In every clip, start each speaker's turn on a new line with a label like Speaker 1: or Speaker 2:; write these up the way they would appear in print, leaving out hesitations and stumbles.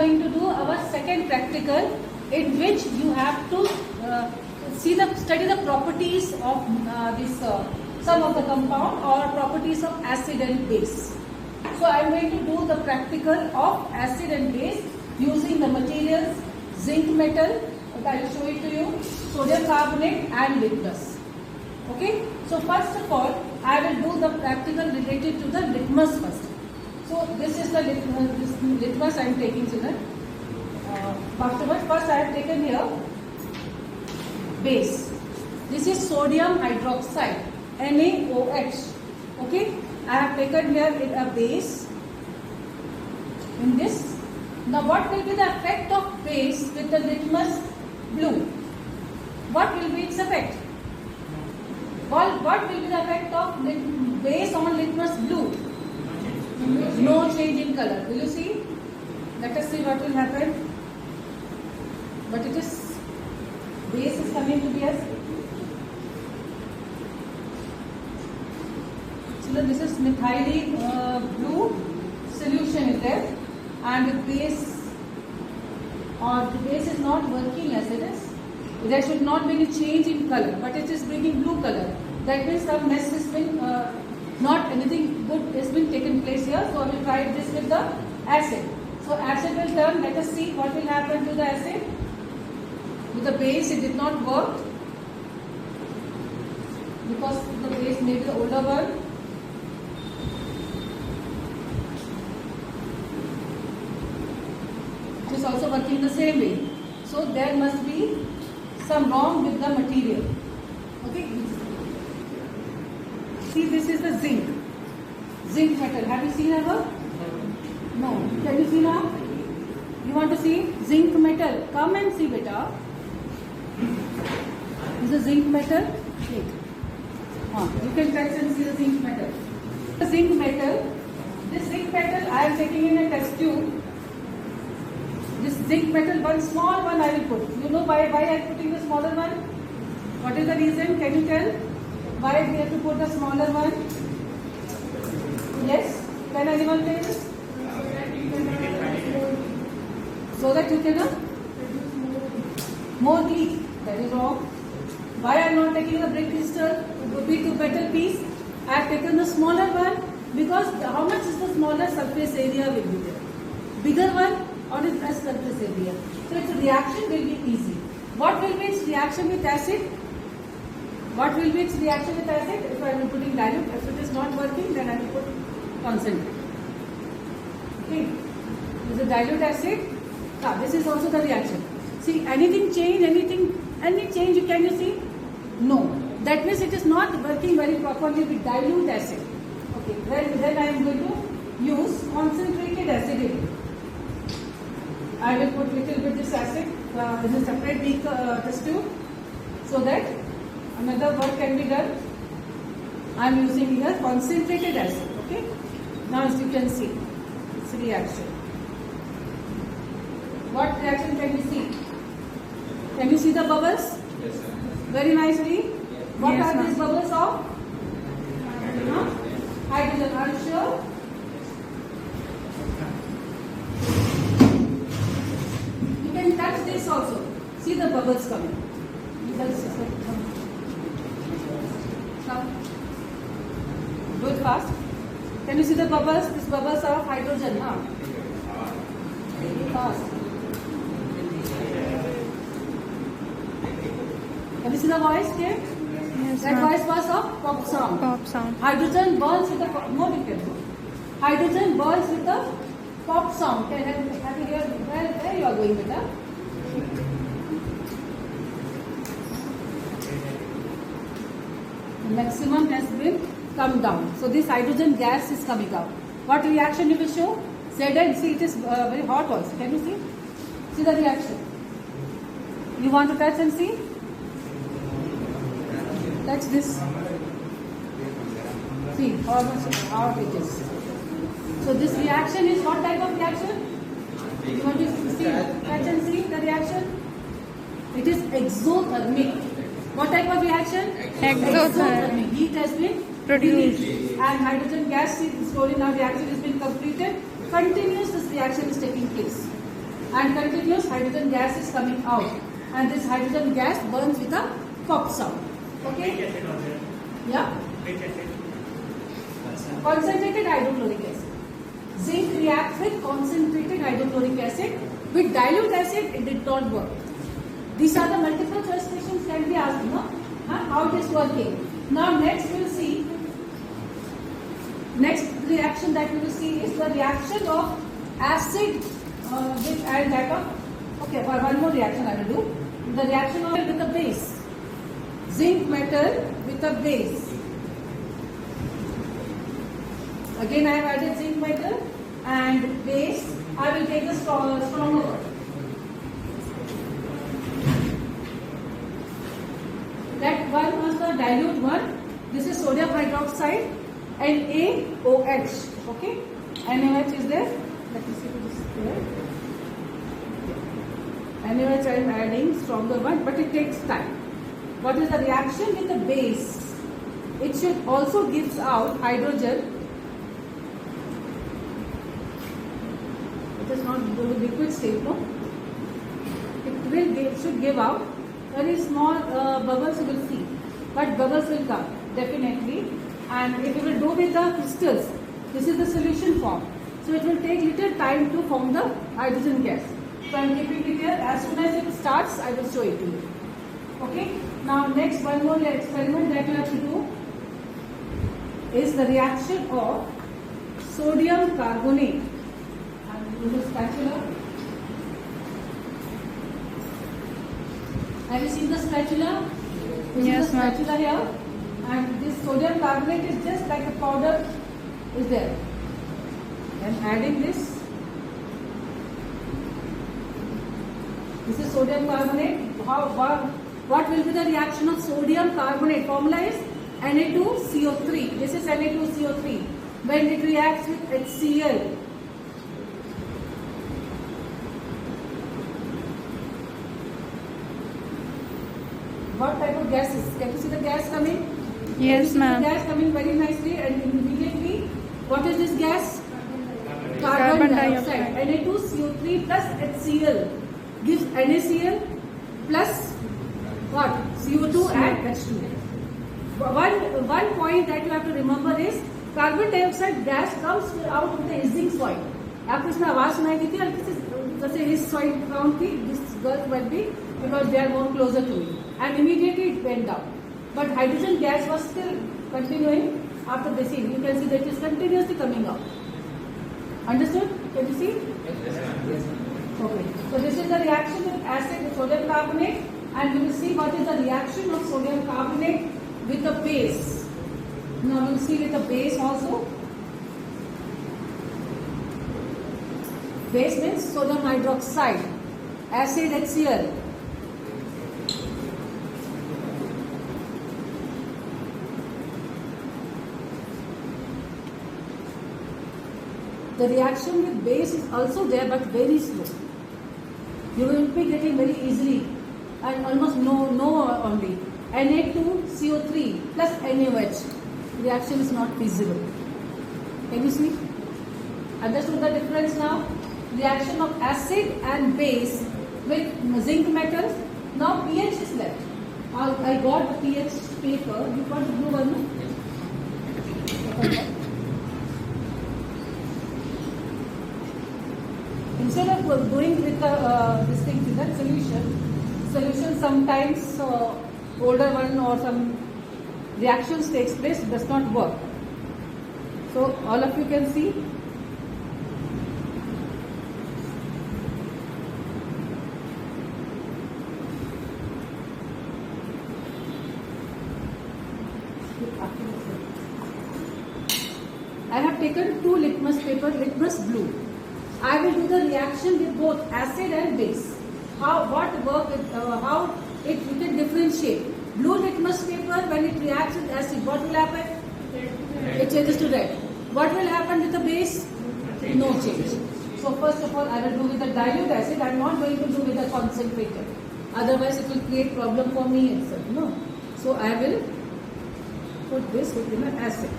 Speaker 1: going to do our second practical, in which you have to study the properties of some of the compound or properties of acid and base. So I am going to do the practical of acid and base using the materials zinc metal. I will show it to you, sodium carbonate and litmus. Okay. So first of all, I will do the practical related to the litmus first. So this is the litmus I am taking here. Afterwards, first I have taken here base. This is sodium hydroxide, NaOH. Okay, I have taken here a base in this. Now, what will be the effect of base with the litmus blue? What will be its effect? What will be the effect of base on litmus blue? No change in color. Will you see? Let us see what will happen. But it is, base is coming to be as, so this is methyl blue solution is there, and the base, or the base is not working as it is. There should not be any change in color, but it is bringing blue color. That means some mess has been, not anything good has been taken place here. So I will try this with the acid. So acid will turn. Let us see what will happen to the acid. With the base, it did not work because the base may be the older one. It is also working the same way. So there must be some wrong with the material. Okay. See, this is the zinc metal. Have you seen ever? No. Can you see now? You want to see zinc metal? Come and see, beta. This is zinc metal. Wait. You can touch and see the zinc metal. The zinc metal. This zinc metal I am taking in a test tube. This zinc metal, one small one I will put. You know why I am putting the smaller one? What is the reason? Can you tell? Why we have to put the smaller one? Yes? Can anyone tell us? So that you can more heat. That is wrong. Why I am not taking the brick crystal? Would be to better piece. I have taken the smaller one because how much is the smaller surface area will be there? Bigger one or is less surface area. So its reaction will be easy. What will be its reaction with acid? What will be its reaction with acid? If I am putting dilute, if it is not working, then I will put concentrate. Okay. This is a dilute acid. This is also the reaction. See, anything change, any change can you see? No. That means it is not working very properly with dilute acid. Okay. Then I am going to use concentrated acid. I will put little bit this acid in a separate test tube so that another work can be done. I am using here concentrated acid. Okay. Now as you can see, it's reaction. What reaction can you see? Can you see the bubbles?
Speaker 2: Yes, sir.
Speaker 1: Very nicely. What
Speaker 3: Yes,
Speaker 1: are these bubbles of? Hydrogen. Are you sure? You can touch this also. See the bubbles coming. Come. Do it fast. Can you see the bubbles? These bubbles are of hydrogen. Fast. Can you see the voice here?
Speaker 3: Yes,
Speaker 1: That
Speaker 3: ma'am.
Speaker 1: voice was of pop sound.
Speaker 3: Pop sound.
Speaker 1: Hydrogen burns with the more detail. Hydrogen burns with the pop sound. Can have you hear where you are going with that? The maximum has been come down. So this hydrogen gas is coming out. What reaction it will show? Zn. See, it is very hot also. Can you see? See the reaction. You want to touch and see? Touch this. See how much hot it is. So this reaction is what type of reaction? You want to see? Touch and see the reaction? It is exothermic. What type of reaction?
Speaker 3: Exothermic.
Speaker 1: Heat has been
Speaker 3: Produced.
Speaker 1: and hydrogen gas is slowly now reaction has been completed. Continuous this reaction is taking place. and continuous hydrogen gas is coming out, and this hydrogen gas burns with a pop sound. Okay? Yeah? Concentrated hydrochloric acid. Zinc reacts with concentrated hydrochloric acid. With dilute acid, it did not work. These are the multiple choice questions can be asked, no? How it is working. Now next we will see, next reaction that we will see is the reaction of acid with and that of, okay, one more reaction I will do. The reaction of with a base. Zinc metal with a base. Again I have added zinc metal and base. I will take the stronger one. That one was the dilute one. This is sodium hydroxide and NaOH. Okay, NaOH is there. Let me see this here. NaOH I am adding stronger one, but it takes time. What is the reaction with the base? It should also gives out hydrogen. It is not liquid state, no. It should give out very small bubbles. You will see, but bubbles will come definitely. And if you will do with the crystals, this is the solution form. So it will take little time to form the hydrogen gas. So I am keeping it here. As soon as it starts, I will show it to you. Okay. Now next one more experiment that you have to do is the reaction of sodium carbonate. I will use a spatula. Have you seen the spatula? This
Speaker 3: Yes,
Speaker 1: is the
Speaker 3: ma'am.
Speaker 1: spatula here, and this sodium carbonate is just like a powder is there. And adding this. This is sodium carbonate. What will be the reaction of sodium carbonate? Formula is Na2CO3. This is Na2CO3. When it reacts with HCl, what type of gases? Can you see the gas coming?
Speaker 3: Yes,
Speaker 1: The
Speaker 3: ma'am.
Speaker 1: gas coming very nicely, and immediately, what is this gas?
Speaker 3: Carbon dioxide.
Speaker 1: Na2CO3 plus HCl gives NaCl plus what? CO2 and H2. One point that you have to remember is carbon dioxide gas comes out of the hissing soil. आपको इसमें आवाज सुनाई देती है, जैसे his soil ground की this girl will be because they are more closer to it, and immediately it went down. But hydrogen gas was still continuing after this. You can see that it is continuously coming out. Understood? Can you see? Okay. So this is the reaction with acid with sodium carbonate, and we will see what is the reaction of sodium carbonate with the base. Now we will see with the base also. Base means sodium hydroxide, acid HCl. The reaction with base is also there, but very slow. You will be getting very easily and almost no only. Na2CO3 plus NaOH. Reaction is not feasible. Can you see? Understood the difference now? Reaction of acid and base with zinc metals. Now pH is left. I got the pH paper. You want the blue one? No? Instead of going with this thing with that solution sometimes older one or some reactions takes place, does not work. So all of you can see. I have taken two litmus paper, litmus blue. I will do the reaction with both acid and base. How it can differentiate. Blue litmus paper, when it reacts with acid, what will happen? It changes to red. What will happen with the base? No change. So first of all, I will do with the dilute acid. I am not going to do with the concentrated. Otherwise, it will create problem for me itself. No. So I will put this within an acid.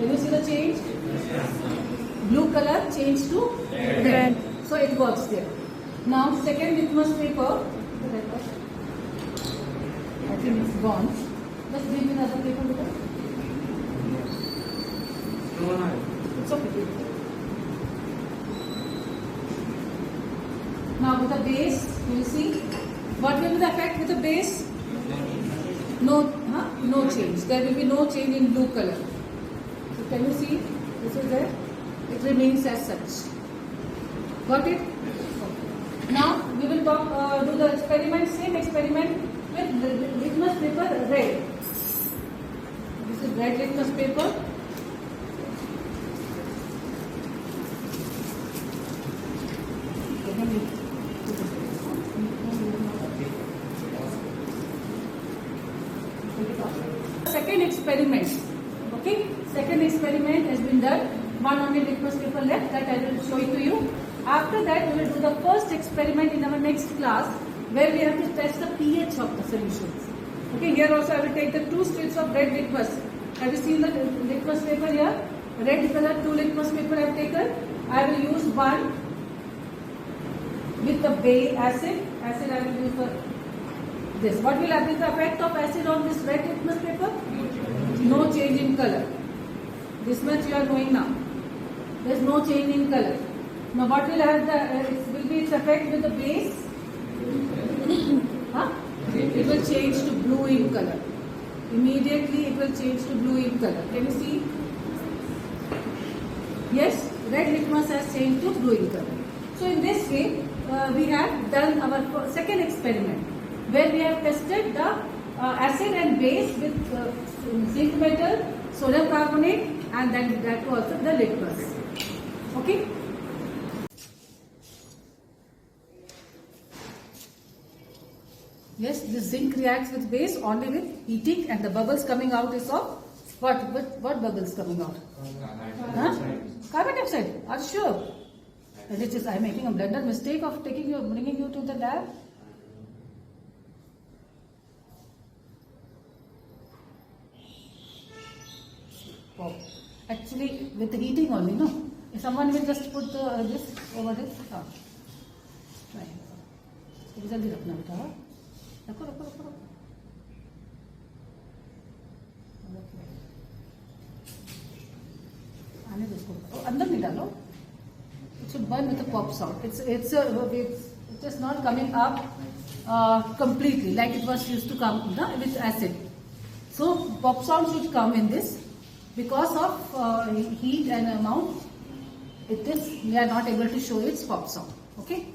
Speaker 1: Can you see the change? Blue color changed to
Speaker 3: Red.
Speaker 1: so it works there. Now second litmus paper. I think it's gone. Let's bring another paper with us. It's okay. Now with the base, you will see what will be the effect with the base? No change. There will be no change in blue color. So can you see? This is there. It remains as such. Got it? Now we will do the experiment. Same experiment with litmus paper red. This is red litmus paper. Second experiment. Okay, second experiment has been done. One only litmus paper left that I will show it to you. After that, we will do the first experiment in our next class where we have to test the pH of the solutions. Okay, here also I will take the 2 strips of red litmus. Have you seen the litmus paper here? Red color 2 litmus paper I have taken. I will use one with the base acid. Acid I will use for this. What will happen? The effect of acid on this red litmus paper? No change in color. This much you are knowing now. There is no change in color. Now what will have it will be its effect with the base? It will change to blue in color. Immediately it will change to blue in color. Can you see? Yes, red litmus has changed to blue in color. So in this way, we have done our second experiment where we have tested the acid and base with zinc metal, sodium carbonate, and then that was also the litmus. Okay. Yes, this zinc reacts with base only with heating, and the bubbles coming out is of what bubbles coming out? Carbon dioxide. Are you sure? It is I am making a blunder mistake of bringing you to the lab. Oh, actually, with the heating only, no. If someone will just put this over this. Try. जल्दी रखना बेटा. रखो. आने दो इसको. अंदर नहीं डालो. It should burn with a pop sound. It is not coming up completely like it was used to come with acid. So pop sound should come in this because of heat and amount. We are not able to show its pop sound. Okay.